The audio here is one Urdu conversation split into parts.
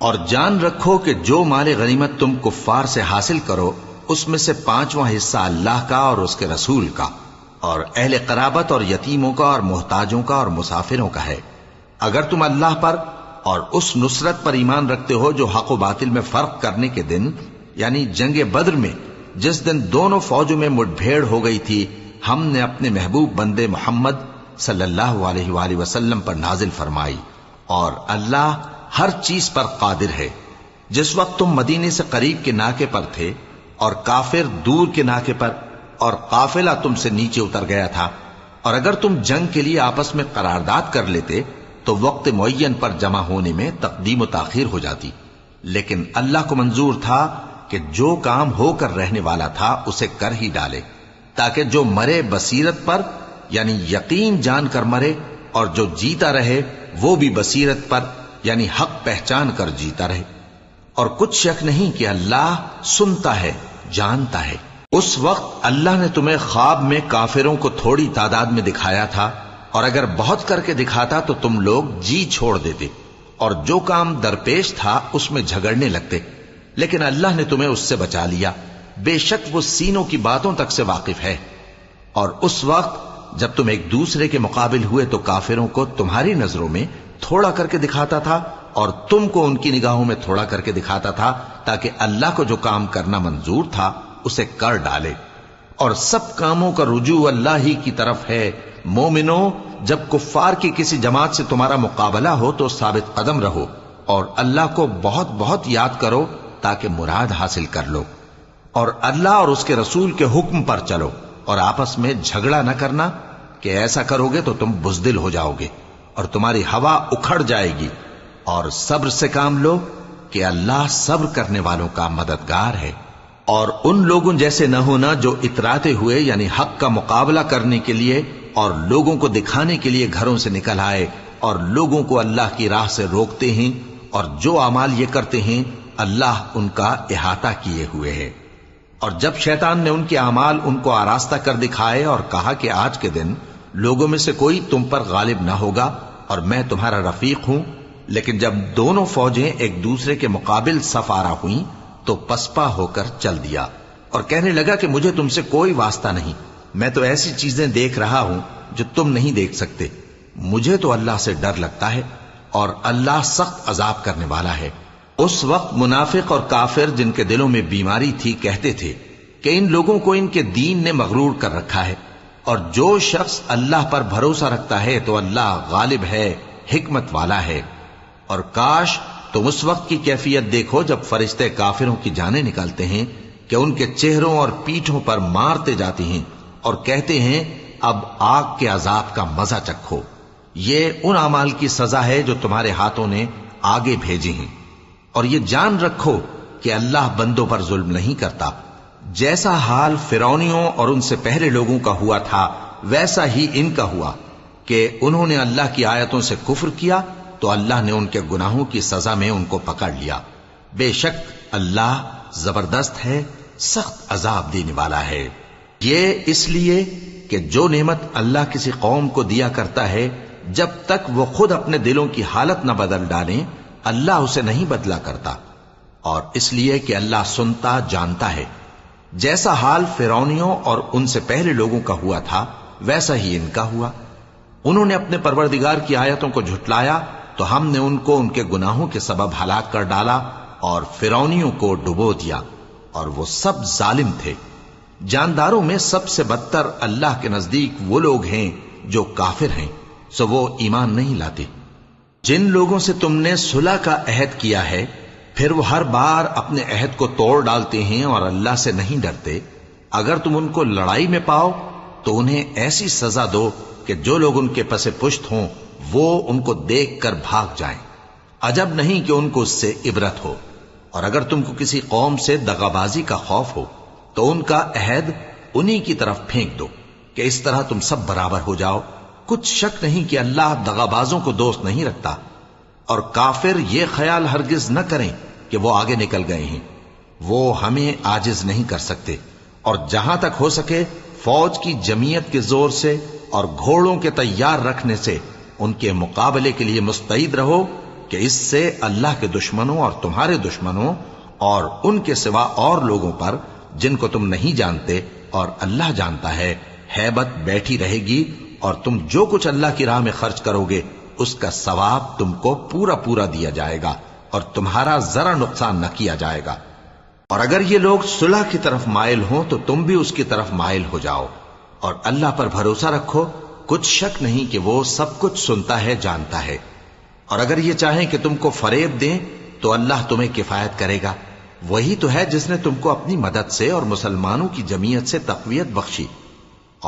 اور جان رکھو کہ جو مال غنیمت تم کفار سے حاصل کرو اس میں سے 5واں حصہ اللہ کا اور اس کے رسول کا اور اہل قرابت اور یتیموں کا اور محتاجوں کا اور مسافروں کا ہے، اگر تم اللہ پر اور اس نصرت پر ایمان رکھتے ہو جو حق و باطل میں فرق کرنے کے دن یعنی جنگ بدر میں جس دن دونوں فوجوں میں مٹ بھیڑ ہو گئی تھی ہم نے اپنے محبوب بندے محمد صلی اللہ علیہ وآلہ وسلم پر نازل فرمائی، اور اللہ ہر چیز پر قادر ہے۔ جس وقت تم مدینے سے قریب کے ناکے پر تھے اور کافر دور کے ناکے پر اور قافلہ تم سے نیچے اتر گیا تھا، اور اگر تم جنگ کے لیے آپس میں قرارداد کر لیتے تو وقت معین پر جمع ہونے میں تقدیم و تاخیر ہو جاتی، لیکن اللہ کو منظور تھا کہ جو کام ہو کر رہنے والا تھا اسے کر ہی ڈالے، تاکہ جو مرے بصیرت پر یعنی یقین جان کر مرے، اور جو جیتا رہے وہ بھی بصیرت پر یعنی حق پہچان کر جیتا رہے۔ اور کچھ شک نہیں کہ اللہ سنتا ہے، جانتا ہے۔ اس وقت اللہ نے تمہیں خواب میں کافروں کو تھوڑی تعداد میں دکھایا تھا، اور اگر بہت کر کے دکھاتا تو تم لوگ جی چھوڑ دیتے اور جو کام درپیش تھا اس میں جھگڑنے لگتے، لیکن اللہ نے تمہیں اس سے بچا لیا، بے شک وہ سینوں کی باتوں تک سے واقف ہے۔ اور اس وقت جب تم ایک دوسرے کے مقابل ہوئے تو کافروں کو تمہاری نظروں میں تھوڑا کر کے دکھاتا تھا اور تم کو ان کی نگاہوں میں تھوڑا کر کے دکھاتا تھا، تاکہ اللہ کو جو کام کرنا منظور تھا اسے کر ڈالے، اور سب کاموں کا رجوع اللہ ہی کی طرف ہے۔ مومنو، جب کفار کی کسی جماعت سے تمہارا مقابلہ ہو تو ثابت قدم رہو اور اللہ کو بہت بہت یاد کرو تاکہ مراد حاصل کر لو، اور اللہ اور اس کے رسول کے حکم پر چلو، اور آپس میں جھگڑا نہ کرنا کہ ایسا کرو گے تو تم بزدل ہو جاؤ گے اور تمہاری ہوا اکھڑ جائے گی، اور صبر سے کام لو کہ اللہ صبر کرنے والوں کا مددگار ہے۔ اور ان لوگوں جیسے نہ ہونا جو اتراتے ہوئے یعنی حق کا مقابلہ کرنے کے لیے اور لوگوں کو دکھانے کے لیے گھروں سے نکل آئے اور لوگوں کو اللہ کی راہ سے روکتے ہیں، اور جو اعمال یہ کرتے ہیں اللہ ان کا احاطہ کیے ہوئے ہے۔ اور جب شیطان نے ان کے اعمال ان کو آراستہ کر دکھائے اور کہا کہ آج کے دن لوگوں میں سے کوئی تم پر غالب نہ ہوگا اور میں تمہارا رفیق ہوں، لیکن جب دونوں فوجیں ایک دوسرے کے مقابل صف آرا ہوئیں تو پسپا ہو کر چل دیا اور کہنے لگا کہ مجھے تم سے کوئی واسطہ نہیں، میں تو ایسی چیزیں دیکھ رہا ہوں جو تم نہیں دیکھ سکتے، مجھے تو اللہ سے ڈر لگتا ہے اور اللہ سخت عذاب کرنے والا ہے۔ اس وقت منافق اور کافر جن کے دلوں میں بیماری تھی کہتے تھے کہ ان لوگوں کو ان کے دین نے مغرور کر رکھا ہے، اور جو شخص اللہ پر بھروسہ رکھتا ہے تو اللہ غالب ہے، حکمت والا ہے۔ اور کاش تم اس وقت کی کیفیت دیکھو جب فرشتے کافروں کی جانیں نکالتے ہیں کہ ان کے چہروں اور پیٹھوں پر مارتے جاتے ہیں اور کہتے ہیں اب آگ کے عذاب کا مزہ چکھو، یہ ان اعمال کی سزا ہے جو تمہارے ہاتھوں نے آگے بھیجی ہیں۔ اور یہ جان رکھو کہ اللہ بندوں پر ظلم نہیں کرتا، جیسا حال فرعونیوں اور ان سے پہلے لوگوں کا ہوا تھا ویسا ہی ان کا ہوا کہ انہوں نے اللہ کی آیتوں سے کفر کیا تو اللہ نے ان کے گناہوں کی سزا میں ان کو پکڑ لیا، بے شک اللہ زبردست ہے، سخت عذاب دینے والا ہے۔ یہ اس لیے کہ جو نعمت اللہ کسی قوم کو دیا کرتا ہے جب تک وہ خود اپنے دلوں کی حالت نہ بدل ڈالیں اللہ اسے نہیں بدلا کرتا، اور اس لیے کہ اللہ سنتا جانتا ہے۔ جیسا حال فرعونیوں اور ان سے پہلے لوگوں کا ہوا تھا ویسا ہی ان کا ہوا، انہوں نے اپنے پروردگار کی آیتوں کو جھٹلایا تو ہم نے ان کو ان کے گناہوں کے سبب ہلاک کر ڈالا اور فرعونیوں کو ڈبو دیا، اور وہ سب ظالم تھے۔ جانداروں میں سب سے بدتر اللہ کے نزدیک وہ لوگ ہیں جو کافر ہیں، سو وہ ایمان نہیں لاتے۔ جن لوگوں سے تم نے صلح کا عہد کیا ہے پھر وہ ہر بار اپنے عہد کو توڑ ڈالتے ہیں اور اللہ سے نہیں ڈرتے، اگر تم ان کو لڑائی میں پاؤ تو انہیں ایسی سزا دو کہ جو لوگ ان کے پس پشت ہوں وہ ان کو دیکھ کر بھاگ جائیں، عجب نہیں کہ ان کو اس سے عبرت ہو۔ اور اگر تم کو کسی قوم سے دغابازی کا خوف ہو تو ان کا عہد انہی کی طرف پھینک دو کہ اس طرح تم سب برابر ہو جاؤ، کچھ شک نہیں کہ اللہ دغابازوں کو دوست نہیں رکھتا۔ اور کافر یہ خیال ہرگز نہ کریں کہ وہ آگے نکل گئے ہیں، وہ ہمیں عاجز نہیں کر سکتے، اور جہاں تک ہو سکے فوج کی جمعیت کے زور سے اور گھوڑوں کے تیار رکھنے سے ان کے مقابلے کے لیے مستعد رہو، کہ اس سے اللہ کے دشمنوں اور تمہارے دشمنوں اور ان کے سوا اور لوگوں پر جن کو تم نہیں جانتے اور اللہ جانتا ہے ہیبت بیٹھی رہے گی، اور تم جو کچھ اللہ کی راہ میں خرچ کرو گے اس کا ثواب تم کو پورا پورا دیا جائے گا اور تمہارا ذرا نقصان نہ کیا جائے گا۔ اور اگر یہ لوگ صلح کی طرف مائل ہوں تو تم بھی اس کی طرف مائل ہو جاؤ، اور اللہ پر بھروسہ رکھو، کچھ شک نہیں کہ وہ سب کچھ سنتا ہے، جانتا ہے۔ اور اگر یہ چاہیں کہ تم کو فریب دیں تو اللہ تمہیں کفایت کرے گا، وہی تو ہے جس نے تم کو اپنی مدد سے اور مسلمانوں کی جمعیت سے تقویت بخشی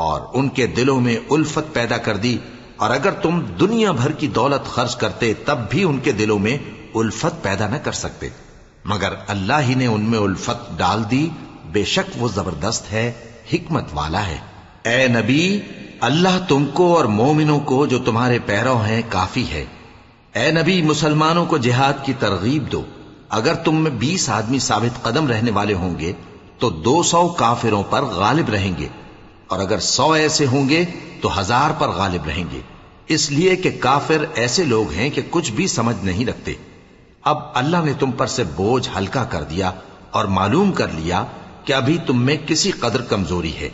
اور ان کے دلوں میں الفت پیدا کر دی، اور اگر تم دنیا بھر کی دولت خرچ کرتے تب بھی ان کے دلوں میں الفت پیدا نہ کر سکتے، مگر اللہ ہی نے ان میں الفت ڈال دی، بے شک وہ زبردست ہے، حکمت والا ہے۔ اے نبی، اللہ تم کو اور مومنوں کو جو تمہارے پیرو ہیں کافی ہے۔ اے نبی، مسلمانوں کو جہاد کی ترغیب دو، اگر تم میں 20 آدمی ثابت قدم رہنے والے ہوں گے تو 200 کافروں پر غالب رہیں گے، اور اگر 100 ایسے ہوں گے تو 1000 پر غالب رہیں گے، اس لیے کہ کافر ایسے لوگ ہیں کہ کچھ بھی سمجھ نہیں رکھتے۔ اب اللہ نے تم پر سے بوجھ ہلکا کر دیا اور معلوم کر لیا کہ ابھی تم میں کسی قدر کمزوری ہے،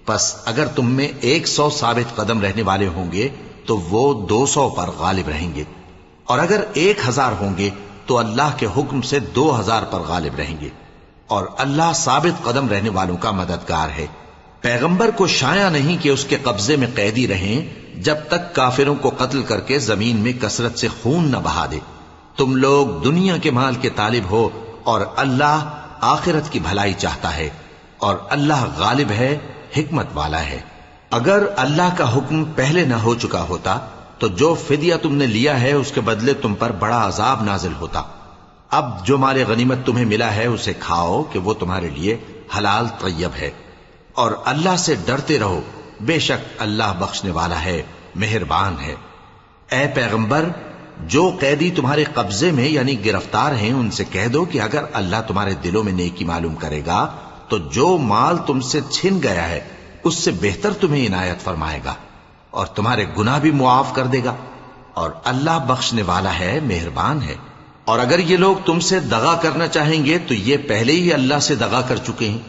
پس اگر تم میں 100 ثابت قدم رہنے والے ہوں گے تو وہ 200 پر غالب رہیں گے، اور اگر 1000 ہوں گے تو اللہ کے حکم سے 2000 پر غالب رہیں گے، اور اللہ ثابت قدم رہنے والوں کا مددگار ہے۔ پیغمبر کو شایع نہیں کہ اس کے قبضے میں قیدی رہیں جب تک کافروں کو قتل کر کے زمین میں کثرت سے خون نہ بہا دے۔ تم لوگ دنیا کے مال کے طالب ہو اور اللہ آخرت کی بھلائی چاہتا ہے، اور اللہ غالب ہے، حکمت والا ہے۔ اگر اللہ کا حکم پہلے نہ ہو چکا ہوتا تو جو فدیہ تم نے لیا ہے اس کے بدلے تم پر بڑا عذاب نازل ہوتا۔ اب جو مال غنیمت تمہیں ملا ہے اسے کھاؤ کہ وہ تمہارے لیے حلال طیب ہے، اور اللہ سے ڈرتے رہو، بے شک اللہ بخشنے والا ہے، مہربان ہے۔ اے پیغمبر، جو قیدی تمہارے قبضے میں یعنی گرفتار ہیں ان سے کہہ دو کہ اگر اللہ تمہارے دلوں میں نیکی معلوم کرے گا تو جو مال تم سے چھن گیا ہے اس سے بہتر تمہیں عنایت فرمائے گا اور تمہارے گناہ بھی معاف کر دے گا، اور اللہ بخشنے والا ہے، مہربان ہے۔ اور اگر یہ لوگ تم سے دغا کرنا چاہیں گے تو یہ پہلے ہی اللہ سے دغا کر چکے ہیں،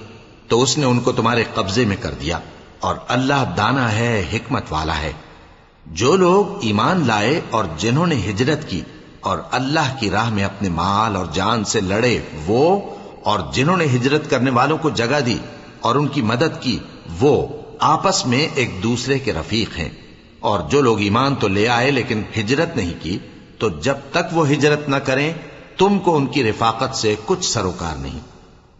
تو اس نے ان کو تمہارے قبضے میں کر دیا، اور اللہ دانا ہے، حکمت والا ہے۔ جو لوگ ایمان لائے اور جنہوں نے ہجرت کی اور اللہ کی راہ میں اپنے مال اور جان سے لڑے، وہ اور جنہوں نے ہجرت کرنے والوں کو جگہ دی اور ان کی مدد کی، وہ آپس میں ایک دوسرے کے رفیق ہیں۔ اور جو لوگ ایمان تو لے آئے لیکن ہجرت نہیں کی، تو جب تک وہ ہجرت نہ کریں تم کو ان کی رفاقت سے کچھ سروکار نہیں،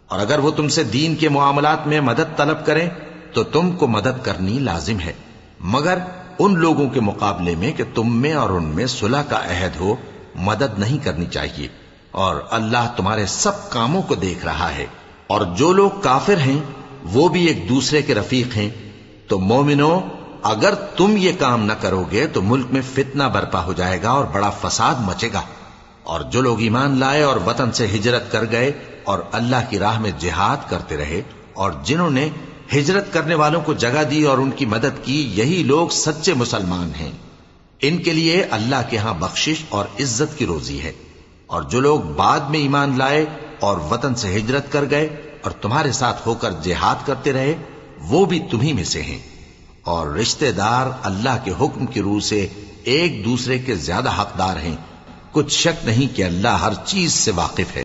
اور اگر وہ تم سے دین کے معاملات میں مدد طلب کریں تو تم کو مدد کرنی لازم ہے، مگر ان لوگوں کے مقابلے میں کہ تم میں اور ان میں صلح کا عہد ہو مدد نہیں کرنی چاہیے، اور اللہ تمہارے سب کاموں کو دیکھ رہا ہے۔ اور جو لوگ کافر ہیں وہ بھی ایک دوسرے کے رفیق ہیں۔ تو مومنو، اگر تم یہ کام نہ کرو گے تو ملک میں فتنہ برپا ہو جائے گا اور بڑا فساد مچے گا۔ اور جو لوگ ایمان لائے اور وطن سے ہجرت کر گئے اور اللہ کی راہ میں جہاد کرتے رہے، اور جنہوں نے ہجرت کرنے والوں کو جگہ دی اور ان کی مدد کی، یہی لوگ سچے مسلمان ہیں۔ ان کے لیے اللہ کے ہاں بخشش اور عزت کی روزی ہے۔ اور جو لوگ بعد میں ایمان لائے اور وطن سے ہجرت کر گئے اور تمہارے ساتھ ہو کر جہاد کرتے رہے، وہ بھی تمہیں میں سے ہیں، اور رشتہ دار اللہ کے حکم کی روح سے ایک دوسرے کے زیادہ حقدار ہیں۔ کچھ شک نہیں کہ اللہ ہر چیز سے واقف ہے۔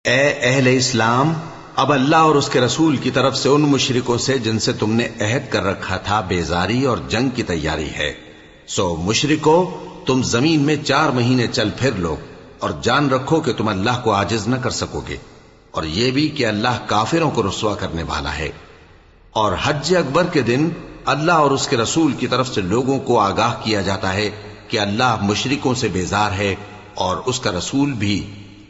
اے اہل اسلام، اب اللہ اور اس کے رسول کی طرف سے ان مشرکوں سے جن سے تم نے عہد کر رکھا تھا بیزاری اور جنگ کی تیاری ہے۔ سو مشرکو، تم زمین میں 4 مہینے چل پھر لو اور جان رکھو کہ تم اللہ کو عاجز نہ کر سکو گے، اور یہ بھی کہ اللہ کافروں کو رسوا کرنے والا ہے۔ اور حج اکبر کے دن اللہ اور اس کے رسول کی طرف سے لوگوں کو آگاہ کیا جاتا ہے کہ اللہ مشرکوں سے بیزار ہے اور اس کا رسول بھی۔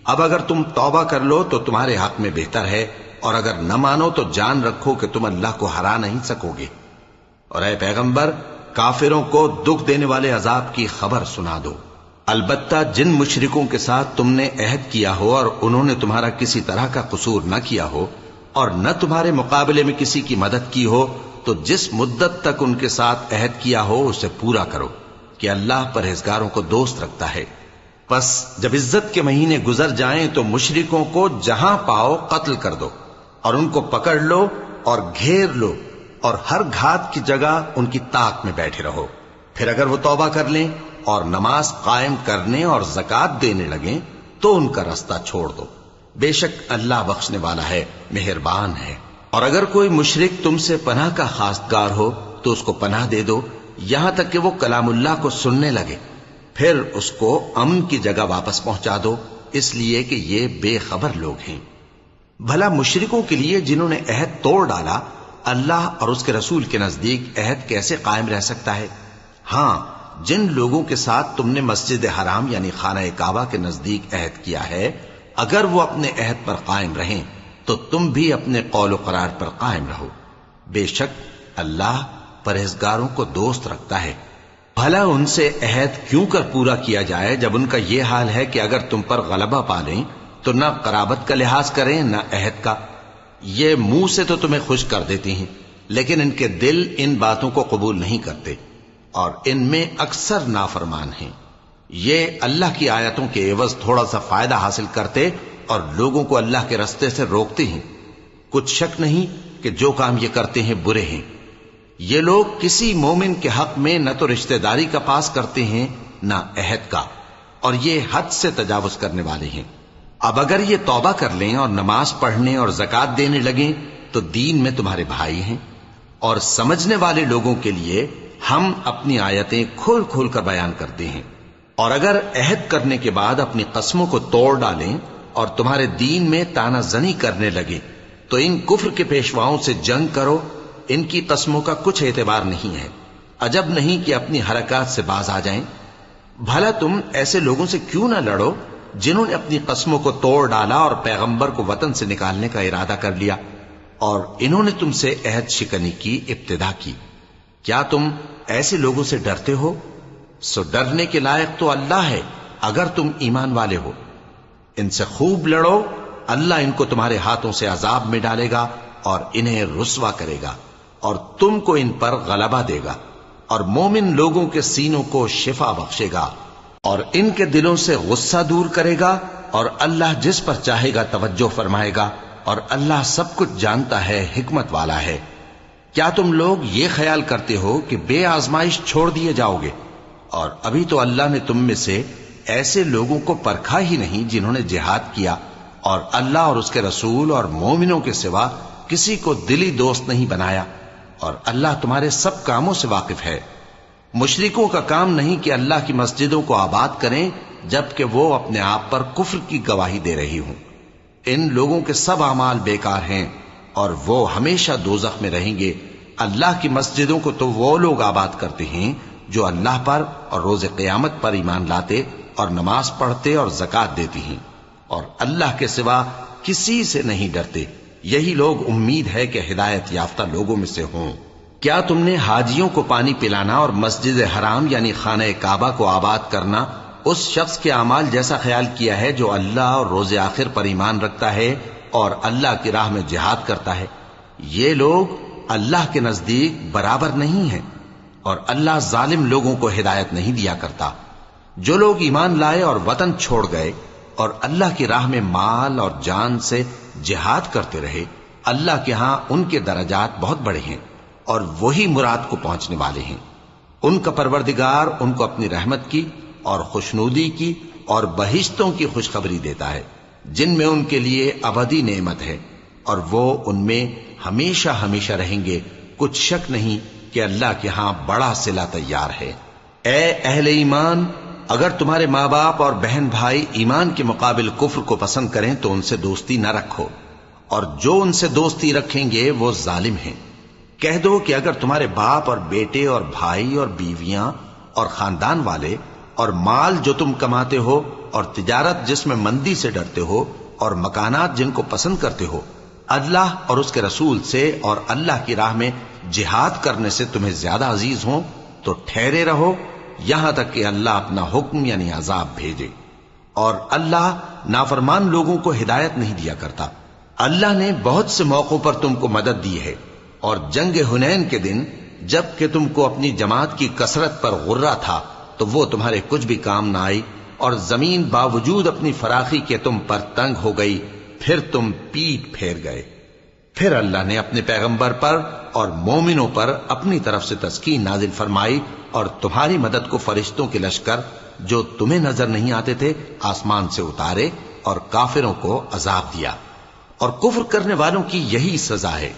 اب اگر تم توبہ کر لو تو تمہارے حق میں بہتر ہے، اور اگر نہ مانو تو جان رکھو کہ تم اللہ کو ہرا نہیں سکو گے۔ اور اے پیغمبر، کافروں کو دکھ دینے والے عذاب کی خبر سنا دو۔ البتہ جن مشرکوں کے ساتھ تم نے عہد کیا ہو اور انہوں نے تمہارا کسی طرح کا قصور نہ کیا ہو اور نہ تمہارے مقابلے میں کسی کی مدد کی ہو، تو جس مدت تک ان کے ساتھ عہد کیا ہو اسے پورا کرو، کہ اللہ پرہیزگاروں کو دوست رکھتا ہے۔ پس جب عزت کے مہینے گزر جائیں تو مشرکوں کو جہاں پاؤ قتل کر دو اور ان کو پکڑ لو اور گھیر لو اور ہر گھات کی جگہ ان کی طاق میں بیٹھے رہو. پھر اگر وہ توبہ کر لیں اور نماز قائم کرنے اور زکات دینے لگیں تو ان کا رستہ چھوڑ دو. بے شک اللہ بخشنے والا ہے، مہربان ہے. اور اگر کوئی مشرک تم سے پناہ کا خواستگار ہو تو اس کو پناہ دے دو یہاں تک کہ وہ کلام اللہ کو سننے لگے، پھر اس کو امن کی جگہ واپس پہنچا دو، اس لیے کہ یہ بے خبر لوگ ہیں. بھلا مشرکوں کے لیے جنہوں نے عہد توڑ ڈالا، اللہ اور اس کے رسول کے نزدیک عہد کیسے قائم رہ سکتا ہے؟ ہاں، جن لوگوں کے ساتھ تم نے مسجد حرام یعنی خانہ کعبہ کے نزدیک عہد کیا ہے، اگر وہ اپنے عہد پر قائم رہیں تو تم بھی اپنے قول و قرار پر قائم رہو. بے شک اللہ پرہیزگاروں کو دوست رکھتا ہے. بھلا ان سے عہد کیوں کر پورا کیا جائے جب ان کا یہ حال ہے کہ اگر تم پر غلبہ پالیں تو نہ قرابت کا لحاظ کریں نہ عہد کا. یہ منہ سے تو تمہیں خوش کر دیتی ہیں لیکن ان کے دل ان باتوں کو قبول نہیں کرتے اور ان میں اکثر نافرمان ہیں. یہ اللہ کی آیتوں کے عوض تھوڑا سا فائدہ حاصل کرتے اور لوگوں کو اللہ کے رستے سے روکتے ہیں. کچھ شک نہیں کہ جو کام یہ کرتے ہیں برے ہیں. یہ لوگ کسی مومن کے حق میں نہ تو رشتہ داری کا پاس کرتے ہیں نہ عہد کا، اور یہ حد سے تجاوز کرنے والے ہیں. اب اگر یہ توبہ کر لیں اور نماز پڑھنے اور زکات دینے لگیں تو دین میں تمہارے بھائی ہیں. اور سمجھنے والے لوگوں کے لیے ہم اپنی آیتیں کھول کھول کر بیان کرتے ہیں. اور اگر عہد کرنے کے بعد اپنی قسموں کو توڑ ڈالیں اور تمہارے دین میں تانا زنی کرنے لگے تو ان کفر کے پیشواؤں سے جنگ کرو. ان کی قسموں کا کچھ اعتبار نہیں ہے. عجب نہیں کہ اپنی حرکات سے باز آ جائیں. بھلا تم ایسے لوگوں سے کیوں نہ لڑو جنہوں نے اپنی قسموں کو توڑ ڈالا اور پیغمبر کو وطن سے نکالنے کا ارادہ کر لیا اور انہوں نے تم سے عہد شکنی کی ابتدا کی. کیا تم ایسے لوگوں سے ڈرتے ہو؟ سو ڈرنے کے لائق تو اللہ ہے اگر تم ایمان والے ہو. ان سے خوب لڑو، اللہ ان کو تمہارے ہاتھوں سے عذاب میں ڈالے گا اور انہیں رسوا کرے گا اور تم کو ان پر غلبہ دے گا اور مومن لوگوں کے سینوں کو شفا بخشے گا اور ان کے دلوں سے غصہ دور کرے گا اور اللہ جس پر چاہے گا توجہ فرمائے گا اور اللہ سب کچھ جانتا ہے، حکمت والا ہے. کیا تم لوگ یہ خیال کرتے ہو کہ بے آزمائش چھوڑ دیے جاؤ گے؟ اور ابھی تو اللہ نے تم میں سے ایسے لوگوں کو پرکھا ہی نہیں جنہوں نے جہاد کیا اور اللہ اور اس کے رسول اور مومنوں کے سوا کسی کو دلی دوست نہیں بنایا. اور اللہ تمہارے سب کاموں سے واقف ہے. مشرکوں کا کام نہیں کہ اللہ کی مسجدوں کو آباد کریں جبکہ وہ اپنے آپ پر کفر کی گواہی دے رہی ہوں. ان لوگوں کے سب اعمال بیکار ہیں اور وہ ہمیشہ دوزخ میں رہیں گے. اللہ کی مسجدوں کو تو وہ لوگ آباد کرتے ہیں جو اللہ پر اور روز قیامت پر ایمان لاتے اور نماز پڑھتے اور زکات دیتی ہیں اور اللہ کے سوا کسی سے نہیں ڈرتے. یہی لوگ امید ہے کہ ہدایت یافتہ لوگوں میں سے ہوں. کیا تم نے حاجیوں کو پانی پلانا اور مسجد حرام یعنی خانہ کعبہ کو آباد کرنا اس شخص کے اعمال جیسا خیال کیا ہے جو اللہ اور روز آخر پر ایمان رکھتا ہے اور اللہ کی راہ میں جہاد کرتا ہے؟ یہ لوگ اللہ کے نزدیک برابر نہیں ہیں اور اللہ ظالم لوگوں کو ہدایت نہیں دیا کرتا. جو لوگ ایمان لائے اور وطن چھوڑ گئے اور اللہ کی راہ میں مال اور جان سے جہاد کرتے رہے، اللہ کے ہاں ان کے درجات بہت بڑے ہیں اور وہی مراد کو پہنچنے والے ہیں. ان کا پروردگار ان کو اپنی رحمت کی اور خوشنودی کی اور بہشتوں کی خوشخبری دیتا ہے جن میں ان کے لیے ابدی نعمت ہے اور وہ ان میں ہمیشہ ہمیشہ رہیں گے. کچھ شک نہیں کہ اللہ کے ہاں بڑا صلہ تیار ہے. اے اہل ایمان، اگر تمہارے ماں باپ اور بہن بھائی ایمان کے مقابل کفر کو پسند کریں تو ان سے دوستی نہ رکھو، اور جو ان سے دوستی رکھیں گے وہ ظالم ہیں. کہہ دو کہ اگر تمہارے باپ اور بیٹے اور بھائی اور بیویاں اور خاندان والے اور مال جو تم کماتے ہو اور تجارت جس میں مندی سے ڈرتے ہو اور مکانات جن کو پسند کرتے ہو اللہ اور اس کے رسول سے اور اللہ کی راہ میں جہاد کرنے سے تمہیں زیادہ عزیز ہوں تو ٹھہرے رہو یہاں تک کہ اللہ اپنا حکم یعنی عذاب بھیجے. اور اللہ نافرمان لوگوں کو ہدایت نہیں دیا کرتا. اللہ نے بہت سے موقعوں پر تم کو مدد دی ہے اور جنگ حنین کے دن جب کہ تم کو اپنی جماعت کی کثرت پر غرہ تھا تو وہ تمہارے کچھ بھی کام نہ آئی اور زمین باوجود اپنی فراخی کے تم پر تنگ ہو گئی، پھر تم پیٹ پھیر گئے۔ پھر اللہ نے اپنے پیغمبر پر اور مومنوں پر اپنی طرف سے تسکین نازل فرمائی اور تمہاری مدد کو فرشتوں کے لشکر جو تمہیں نظر نہیں آتے تھے آسمان سے اتارے اور کافروں کو عذاب دیا، اور کفر کرنے والوں کی یہی سزا ہے۔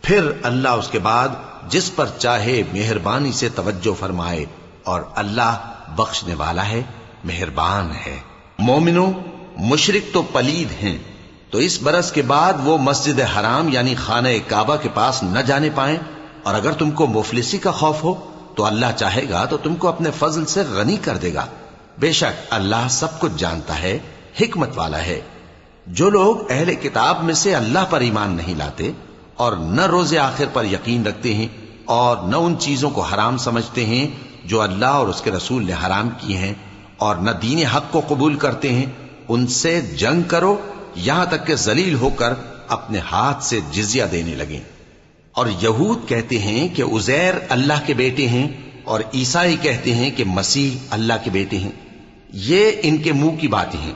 پھر اللہ اس کے بعد جس پر چاہے مہربانی سے توجہ فرمائے، اور اللہ بخشنے والا ہے، مہربان ہے۔ مومنوں، مشرک تو پلید ہیں، تو اس برس کے بعد وہ مسجد حرام یعنی خانہ کعبہ کے پاس نہ جانے پائیں، اور اگر تم کو مفلسی کا خوف ہو تو اللہ چاہے گا تو تم کو اپنے فضل سے غنی کر دے گا۔ بے شک اللہ سب کچھ جانتا ہے، حکمت والا ہے۔ جو لوگ اہل کتاب میں سے اللہ پر ایمان نہیں لاتے اور نہ روز آخر پر یقین رکھتے ہیں اور نہ ان چیزوں کو حرام سمجھتے ہیں جو اللہ اور اس کے رسول نے حرام کی ہیں، اور نہ دین حق کو قبول کرتے ہیں، ان سے جنگ کرو یہاں تک کہ ذلیل ہو کر اپنے ہاتھ سے جزیہ دینے لگیں۔ اور یہود کہتے ہیں کہ عزیر اللہ کے بیٹے ہیں، اور عیسائی کہتے ہیں کہ مسیح اللہ کے بیٹے ہیں۔ یہ ان کے منہ کی باتیں ہیں،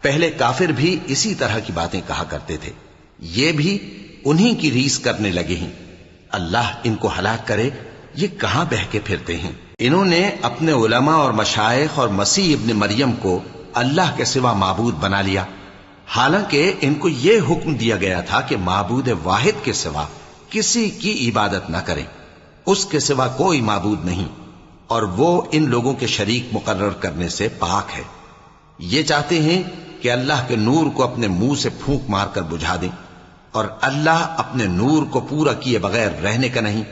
پہلے کافر بھی اسی طرح کی باتیں کہا کرتے تھے، یہ بھی انہی کی ریس کرنے لگے ہیں۔ اللہ ان کو ہلاک کرے، یہ کہاں بہہ کے پھرتے ہیں۔ انہوں نے اپنے علماء اور مشائخ اور مسیح ابن مریم کو اللہ کے سوا معبود بنا لیا، حالانکہ ان کو یہ حکم دیا گیا تھا کہ معبود واحد کے سوا کسی کی عبادت نہ کریں، اس کے سوا کوئی معبود نہیں، اور وہ ان لوگوں کے شریک مقرر کرنے سے پاک ہے۔ یہ چاہتے ہیں کہ اللہ کے نور کو اپنے منہ سے پھونک مار کر بجھا دیں، اور اللہ اپنے نور کو پورا کیے بغیر رہنے کا نہیں،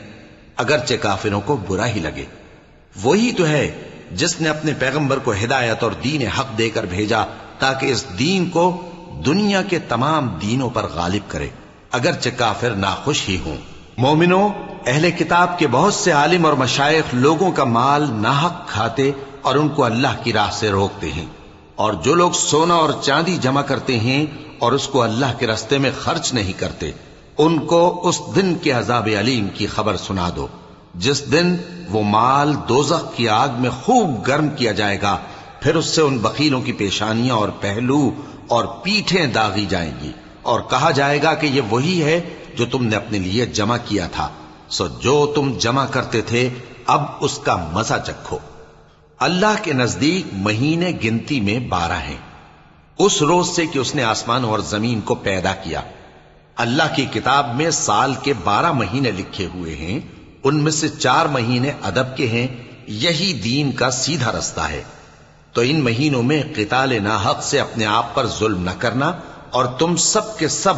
اگرچہ کافروں کو برا ہی لگے۔ وہی تو ہے جس نے اپنے پیغمبر کو ہدایت اور دین حق دے کر بھیجا تاکہ اس دین کو دنیا کے تمام دینوں پر غالب کرے، اگرچہ کافر ناخوش ہی ہوں۔ مومنوں، اہل کتاب کے بہت سے عالم اور مشائخ لوگوں کا مال ناحق کھاتے اور ان کو اللہ کی راہ سے روکتے ہیں، اور جو لوگ سونا اور چاندی جمع کرتے ہیں اور اس کو اللہ کے راستے میں خرچ نہیں کرتے، ان کو اس دن کے عذاب علیم کی خبر سنا دو، جس دن وہ مال دوزخ کی آگ میں خوب گرم کیا جائے گا، پھر اس سے ان بخیلوں کی پیشانیاں اور پہلو اور پیٹھیں داغی جائیں گی، اور کہا جائے گا کہ یہ وہی ہے جو تم نے اپنے لیے جمع کیا تھا، سو جو تم جمع کرتے تھے اب اس کا مزہ چکھو۔ اللہ کے نزدیک مہینے گنتی میں 12 ہیں، اس روز سے کہ اس نے آسمان اور زمین کو پیدا کیا۔ اللہ کی کتاب میں سال کے 12 مہینے لکھے ہوئے ہیں، ان میں سے 4 مہینے ادب کے ہیں، یہی دین کا سیدھا رستہ ہے۔ تو ان مہینوں میں قتال ناحق سے اپنے آپ پر ظلم نہ کرنا، اور تم سب کے سب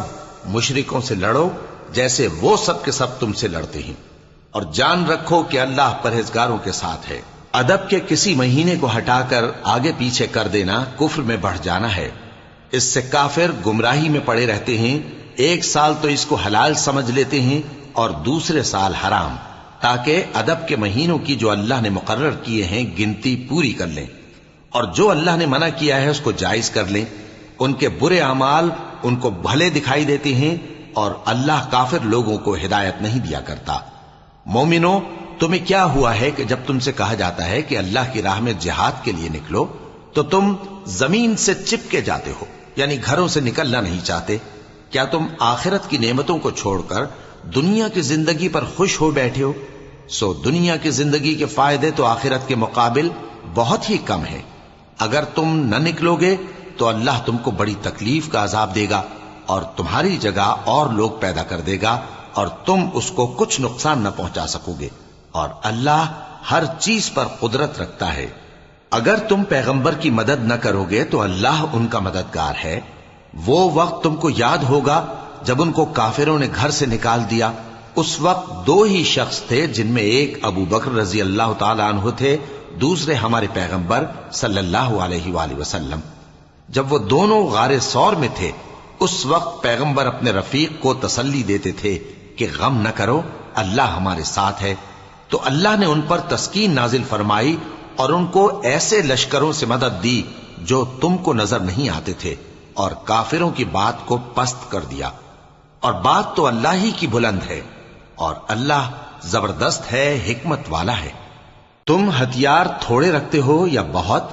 مشرکوں سے لڑو جیسے وہ سب کے سب تم سے لڑتے ہیں، اور جان رکھو کہ اللہ پرہیزگاروں کے ساتھ ہے۔ ادب کے کسی مہینے کو ہٹا کر آگے پیچھے کر دینا کفر میں بڑھ جانا ہے، اس سے کافر گمراہی میں پڑے رہتے ہیں۔ ایک سال تو اس کو حلال سمجھ لیتے ہیں اور دوسرے سال حرام، تاکہ ادب کے مہینوں کی جو اللہ نے مقرر کیے ہیں گنتی پوری کر لیں، اور جو اللہ نے منع کیا ہے اس کو جائز کر لیں۔ ان کے برے اعمال ان کو بھلے دکھائی دیتے ہیں، اور اللہ کافر لوگوں کو ہدایت نہیں دیا کرتا۔ مومنوں، تمہیں کیا ہوا ہے کہ جب تم سے کہا جاتا ہے کہ اللہ کی راہ میں جہاد کے لیے نکلو تو تم زمین سے چپکے جاتے ہو، یعنی گھروں سے نکلنا نہیں چاہتے؟ کیا تم آخرت کی نعمتوں کو چھوڑ کر دنیا کی زندگی پر خوش ہو بیٹھے ہو؟ سو دنیا کی زندگی کے فائدے تو آخرت کے مقابل بہت ہی کم ہے۔ اگر تم نہ نکلو گے تو اللہ تم کو بڑی تکلیف کا عذاب دے گا، اور تمہاری جگہ اور لوگ پیدا کر دے گا، اور تم اس کو کچھ نقصان نہ پہنچا سکو گے، اور اللہ ہر چیز پر قدرت رکھتا ہے۔ اگر تم پیغمبر کی مدد نہ کرو گے تو اللہ ان کا مددگار ہے۔ وہ وقت تم کو یاد ہوگا جب ان کو کافروں نے گھر سے نکال دیا، اس وقت 2 ہی شخص تھے، جن میں ایک ابو بکر رضی اللہ تعالی عنہ تھے، دوسرے ہمارے پیغمبر صلی اللہ علیہ وآلہ وسلم۔ جب وہ دونوں غار ثور میں تھے، اس وقت پیغمبر اپنے رفیق کو تسلی دیتے تھے کہ غم نہ کرو، اللہ ہمارے ساتھ ہے۔ تو اللہ نے ان پر تسکین نازل فرمائی اور ان کو ایسے لشکروں سے مدد دی جو تم کو نظر نہیں آتے تھے، اور کافروں کی بات کو پست کر دیا۔ اور بات تو اللہ ہی کی بلند ہے، اور اللہ زبردست ہے، حکمت والا ہے۔ تم ہتھیار تھوڑے رکھتے ہو یا بہت،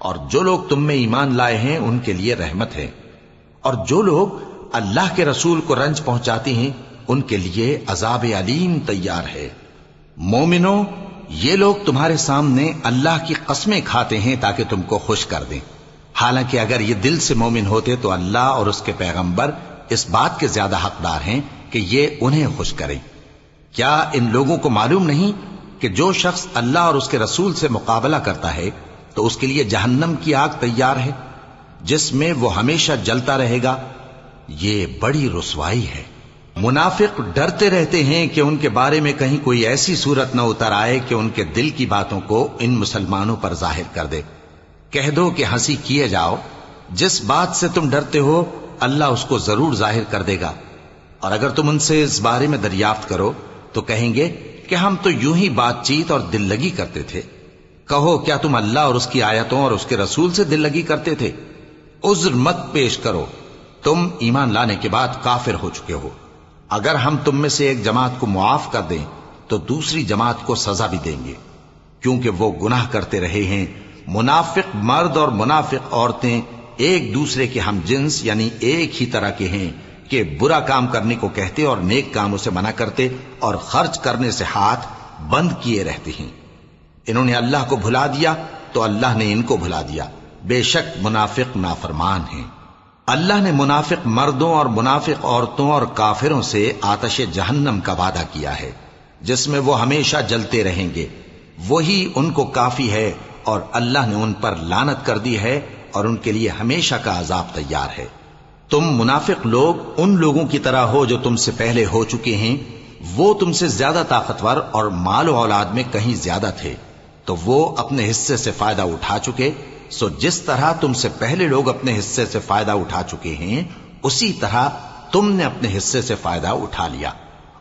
اور جو لوگ تم میں ایمان لائے ہیں ان کے لیے رحمت ہے، اور جو لوگ اللہ کے رسول کو رنج پہنچاتے ہیں ان کے لیے عذاب علیم تیار ہے۔ مومنوں، یہ لوگ تمہارے سامنے اللہ کی قسمیں کھاتے ہیں تاکہ تم کو خوش کر دیں، حالانکہ اگر یہ دل سے مومن ہوتے تو اللہ اور اس کے پیغمبر اس بات کے زیادہ حقدار ہیں کہ یہ انہیں خوش کریں۔ کیا ان لوگوں کو معلوم نہیں کہ جو شخص اللہ اور اس کے رسول سے مقابلہ کرتا ہے تو اس کے لیے جہنم کی آگ تیار ہے جس میں وہ ہمیشہ جلتا رہے گا؟ یہ بڑی رسوائی ہے۔ منافق ڈرتے رہتے ہیں کہ ان کے بارے میں کہیں کوئی ایسی صورت نہ اتر آئے کہ ان کے دل کی باتوں کو ان مسلمانوں پر ظاہر کر دے۔ کہہ دو کہ ہنسی کیے جاؤ، جس بات سے تم ڈرتے ہو اللہ اس کو ضرور ظاہر کر دے گا، اور اگر تم ان سے اس بارے میں دریافت کرو تو کہیں گے کہ ہم تو یوں ہی بات چیت اور دل لگی کرتے تھے۔ کہو کیا تم اللہ اور اس کی آیتوں اور اس کے رسول سے دل لگی کرتے تھے؟ عذر مت پیش کرو، تم ایمان لانے کے بعد کافر ہو چکے ہو۔ اگر ہم تم میں سے ایک جماعت کو معاف کر دیں تو دوسری جماعت کو سزا بھی دیں گے، کیونکہ وہ گناہ کرتے رہے ہیں۔ منافق مرد اور منافق عورتیں ایک دوسرے کے ہم جنس یعنی ایک ہی طرح کے ہیں کہ برا کام کرنے کو کہتے اور نیک کاموں سے منع کرتے اور خرچ کرنے سے ہاتھ بند کیے رہتے ہیں۔ انہوں نے اللہ کو بھلا دیا تو اللہ نے ان کو بھلا دیا، بے شک منافق نافرمان ہیں۔ اللہ نے منافق مردوں اور منافق عورتوں اور کافروں سے آتش جہنم کا وعدہ کیا ہے جس میں وہ ہمیشہ جلتے رہیں گے، وہی ان کو کافی ہے، اور اللہ نے ان پر لعنت کر دی ہے اور ان کے لیے ہمیشہ کا عذاب تیار ہے۔ تم منافق لوگ ان لوگوں کی طرح ہو جو تم سے پہلے ہو چکے ہیں، وہ تم سے زیادہ طاقتور اور مال و اولاد میں کہیں زیادہ تھے تو وہ اپنے حصے سے فائدہ اٹھا چکے، سو جس طرح تم سے پہلے لوگ اپنے حصے سے فائدہ اٹھا چکے ہیں اسی طرح تم نے اپنے حصے سے فائدہ اٹھا لیا،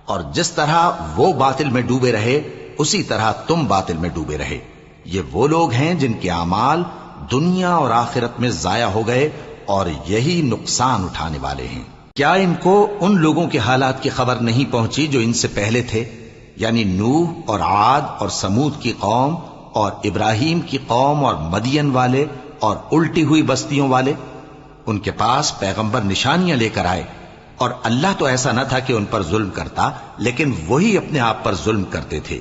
اور جس طرح وہ باطل میں ڈوبے رہے اسی طرح تم باطل میں ڈوبے رہے۔ یہ وہ لوگ ہیں جن کے اعمال دنیا اور آخرت میں ضائع ہو گئے اور یہی نقصان اٹھانے والے ہیں۔ کیا ان کو ان لوگوں کے حالات کی خبر نہیں پہنچی جو ان سے پہلے تھے، یعنی نوح اور عاد اور سمود کی قوم اور ابراہیم کی قوم اور مدین والے اور الٹی ہوئی بستیوں والے؟ ان کے پاس پیغمبر نشانیاں لے کر آئے، اور اللہ تو ایسا نہ تھا کہ ان پر ظلم کرتا، لیکن وہی اپنے آپ پر ظلم کرتے تھے۔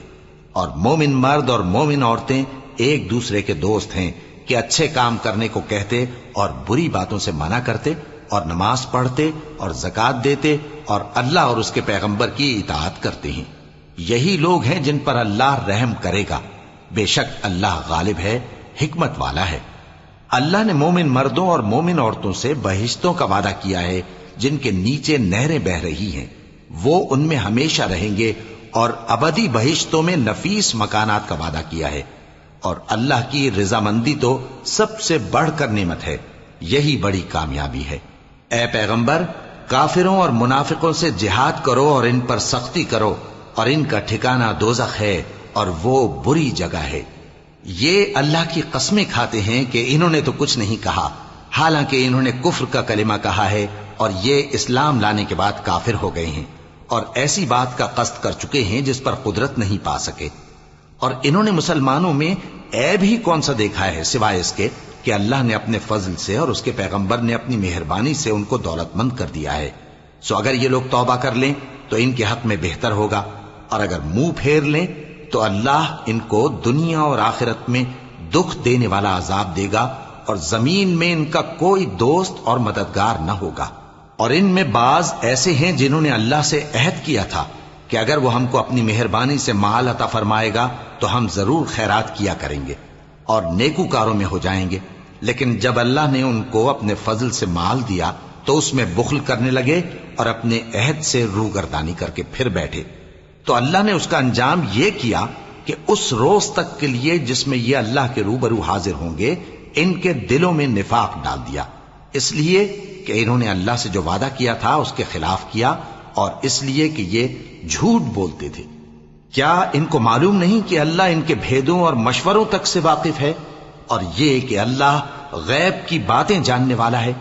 اور مومن مرد اور مومن عورتیں ایک دوسرے کے دوست ہیں کہ اچھے کام کرنے کو کہتے اور بری باتوں سے منع کرتے اور نماز پڑھتے اور زکوٰۃ دیتے اور اللہ اور اس کے پیغمبر کی اطاعت کرتے ہیں۔ یہی لوگ ہیں جن پر اللہ رحم کرے گا، بے شک اللہ غالب ہے، حکمت والا ہے۔ اللہ نے مومن مردوں اور مومن عورتوں سے بہشتوں کا وعدہ کیا ہے جن کے نیچے نہریں بہ رہی ہیں، وہ ان میں ہمیشہ رہیں گے، اور ابدی بہشتوں میں نفیس مکانات کا وعدہ کیا ہے۔ اور اللہ کی رضامندی تو سب سے بڑھ کر نعمت ہے، یہی بڑی کامیابی ہے۔ اے پیغمبر، کافروں اور منافقوں سے جہاد کرو اور ان پر سختی کرو، اور ان کا ٹھکانہ دوزخ ہے اور وہ بری جگہ ہے۔ یہ اللہ کی قسمیں کھاتے ہیں کہ انہوں نے تو کچھ نہیں کہا، حالانکہ انہوں نے کفر کا کلمہ کہا ہے اور یہ اسلام لانے کے بعد کافر ہو گئے ہیں، اور ایسی بات کا قصد کر چکے ہیں جس پر قدرت نہیں پا سکے۔ اور انہوں نے مسلمانوں میں عیب ہی کون سا دیکھا ہے سوائے اس کے کہ اللہ نے اپنے فضل سے اور اس کے پیغمبر نے اپنی مہربانی سے ان کو دولت مند کر دیا ہے۔ سو اگر یہ لوگ توبہ کر لیں تو ان کے حق میں بہتر ہوگا، اور اگر منہ پھیر لیں تو اللہ ان کو دنیا اور آخرت میں دکھ دینے والا عذاب دے گا، اور زمین میں ان کا کوئی دوست اور مددگار نہ ہوگا۔ اور ان میں بعض ایسے ہیں جنہوں نے اللہ سے عہد کیا تھا کہ اگر وہ ہم کو اپنی مہربانی سے مال عطا فرمائے گا تو ہم ضرور خیرات کیا کریں گے اور نیکوکاروں میں ہو جائیں گے، لیکن جب اللہ نے ان کو اپنے فضل سے مال دیا تو اس میں بخل کرنے لگے اور اپنے عہد سے روگردانی کر کے پھر بیٹھے۔ تو اللہ نے اس کا انجام یہ کیا کہ اس روز تک کے لیے جس میں یہ اللہ کے روبرو حاضر ہوں گے ان کے دلوں میں نفاق ڈال دیا، اس لیے کہ انہوں نے اللہ سے جو وعدہ کیا تھا اس کے خلاف کیا، اور اس لیے کہ یہ جھوٹ بولتے تھے۔ کیا ان کو معلوم نہیں کہ اللہ ان کے بھیدوں اور مشوروں تک سے واقف ہے، اور یہ کہ اللہ غیب کی باتیں جاننے والا ہے؟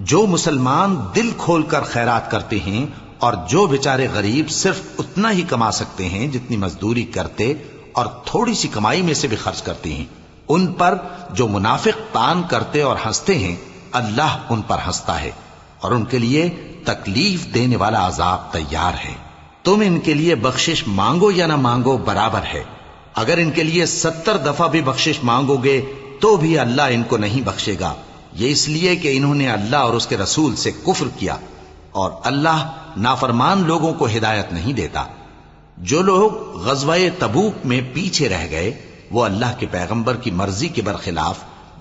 جو مسلمان دل کھول کر خیرات کرتے ہیں اور جو بیچارے غریب صرف اتنا ہی کما سکتے ہیں جتنی مزدوری کرتے اور تھوڑی سی کمائی میں سے بھی خرچ کرتے ہیں، ان پر جو منافق تان کرتے اور ہنستے ہیں اللہ ان پر ہنستا ہے اور ان کے لیے تکلیف دینے والا عذاب تیار ہے۔ تم ان کے لیے بخشش مانگو یا نہ مانگو برابر ہے، اگر ان کے لیے 70 دفعہ بھی بخشش مانگو گے تو بھی اللہ ان کو نہیں بخشے گا، یہ اس لیے کہ انہوں نے اللہ اور اس کے رسول سے کفر کیا، اور اللہ نافرمان لوگوں کو ہدایت نہیں دیتا۔ جو لوگ غزوہ تبوک میں پیچھے رہ گئے وہ اللہ کے پیغمبر کی مرضی کے برخلاف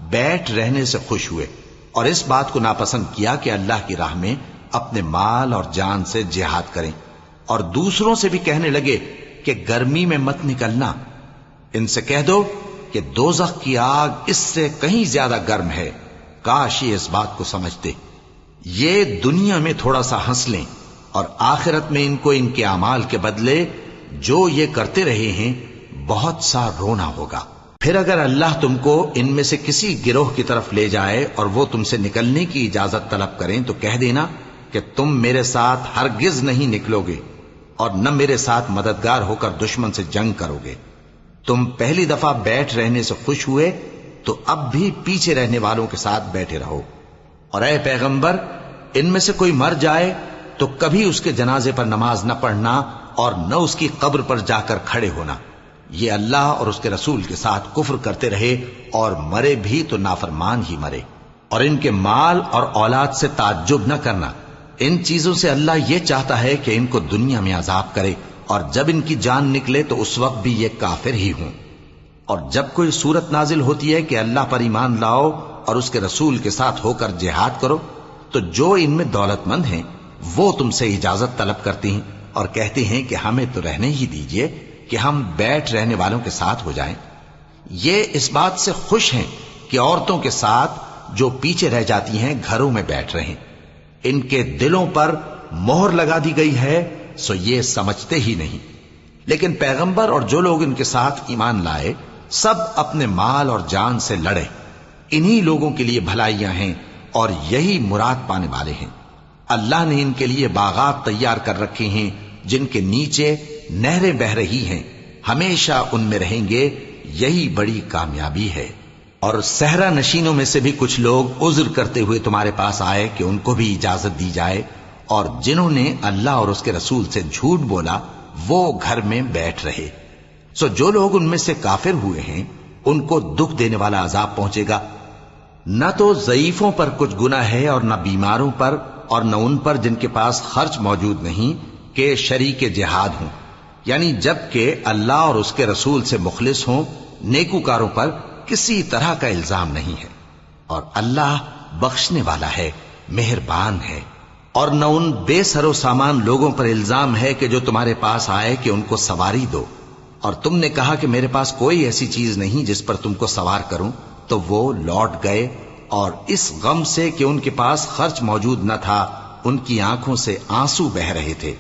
بیٹھ رہنے سے خوش ہوئے اور اس بات کو ناپسند کیا کہ اللہ کی راہ میں اپنے مال اور جان سے جہاد کریں، اور دوسروں سے بھی کہنے لگے کہ گرمی میں مت نکلنا، ان سے کہہ دو کہ دوزخ کی آگ اس سے کہیں زیادہ گرم ہے، کاش یہ اس بات کو سمجھتے۔ یہ دنیا میں تھوڑا سا ہنس لیں اور آخرت میں ان کو ان کے اعمال کے بدلے جو یہ کرتے رہے ہیں بہت سا رونا ہوگا۔ پھر اگر اللہ تم کو ان میں سے کسی گروہ کی طرف لے جائے اور وہ تم سے نکلنے کی اجازت طلب کریں تو کہہ دینا کہ تم میرے ساتھ ہرگز نہیں نکلو گے اور نہ میرے ساتھ مددگار ہو کر دشمن سے جنگ کرو گے۔ تم پہلی دفعہ بیٹھ رہنے سے خوش ہوئے تو اب بھی پیچھے رہنے والوں کے ساتھ بیٹھے رہو، اور اے پیغمبر ان میں سے کوئی مر جائے تو کبھی اس کے جنازے پر نماز نہ پڑھنا اور نہ اس کی قبر پر جا کر کھڑے ہونا، یہ اللہ اور اس کے رسول کے ساتھ کفر کرتے رہے اور مرے بھی تو نافرمان ہی مرے۔ اور ان کے مال اور اولاد سے تعجب نہ کرنا، ان چیزوں سے اللہ یہ چاہتا ہے کہ ان کو دنیا میں عذاب کرے اور جب ان کی جان نکلے تو اس وقت بھی یہ کافر ہی ہوں۔ اور جب کوئی صورت نازل ہوتی ہے کہ اللہ پر ایمان لاؤ اور اس کے رسول کے ساتھ ہو کر جہاد کرو تو جو ان میں دولت مند ہیں وہ تم سے اجازت طلب کرتے ہیں اور کہتے ہیں کہ ہمیں تو رہنے ہی دیجئے کہ ہم بیٹھ رہنے والوں کے ساتھ ہو جائیں۔ یہ اس بات سے خوش ہیں کہ عورتوں کے ساتھ جو پیچھے رہ جاتی ہیں گھروں میں بیٹھ رہے ہیں، ان کے دلوں پر مہر لگا دی گئی ہے سو یہ سمجھتے ہی نہیں۔ لیکن پیغمبر اور جو لوگ ان کے ساتھ ایمان لائے سب اپنے مال اور جان سے لڑے، انہی لوگوں کے لیے بھلائیاں ہیں اور یہی مراد پانے والے ہیں۔ اللہ نے ان کے لیے باغات تیار کر رکھے ہیں جن کے نیچے نہریں بہ رہی ہیں، ہمیشہ ان میں رہیں گے، یہی بڑی کامیابی ہے۔ اور صحرا نشینوں میں سے بھی کچھ لوگ عذر کرتے ہوئے تمہارے پاس آئے کہ ان کو بھی اجازت دی جائے، اور جنہوں نے اللہ اور اس کے رسول سے جھوٹ بولا وہ گھر میں بیٹھ رہے۔ سو جو لوگ ان میں سے کافر ہوئے ہیں ان کو دکھ دینے والا عذاب پہنچے گا، نہ تو ضعیفوں پر کچھ گناہ ہے اور نہ بیماروں پر اور نہ ان پر جن کے پاس خرچ موجود نہیں کہ شریک جہاد ہوں، یعنی جب کہ اللہ اور اس کے رسول سے مخلص ہوں، نیکوکاروں پر کسی طرح کا الزام نہیں ہے، اور اللہ بخشنے والا ہے، مہربان ہے۔ اور نہ ان بے سر و سامان لوگوں پر الزام ہے کہ جو تمہارے پاس آئے کہ ان کو سواری دو، اور تم نے کہا کہ میرے پاس کوئی ایسی چیز نہیں جس پر تم کو سوار کروں، تو وہ لوٹ گئے، اور اس غم سے کہ ان کے پاس خرچ موجود نہ تھا ان کی آنکھوں سے آنسو بہ رہے تھے۔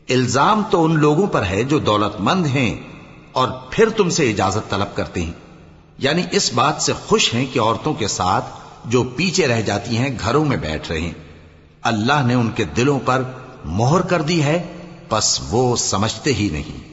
الزام تو ان لوگوں پر ہے جو دولت مند ہیں اور پھر تم سے اجازت طلب کرتے ہیں، یعنی اس بات سے خوش ہیں کہ عورتوں کے ساتھ جو پیچھے رہ جاتی ہیں گھروں میں بیٹھ رہے ہیں۔ اللہ نے ان کے دلوں پر مہر کر دی ہے، پس وہ سمجھتے ہی نہیں۔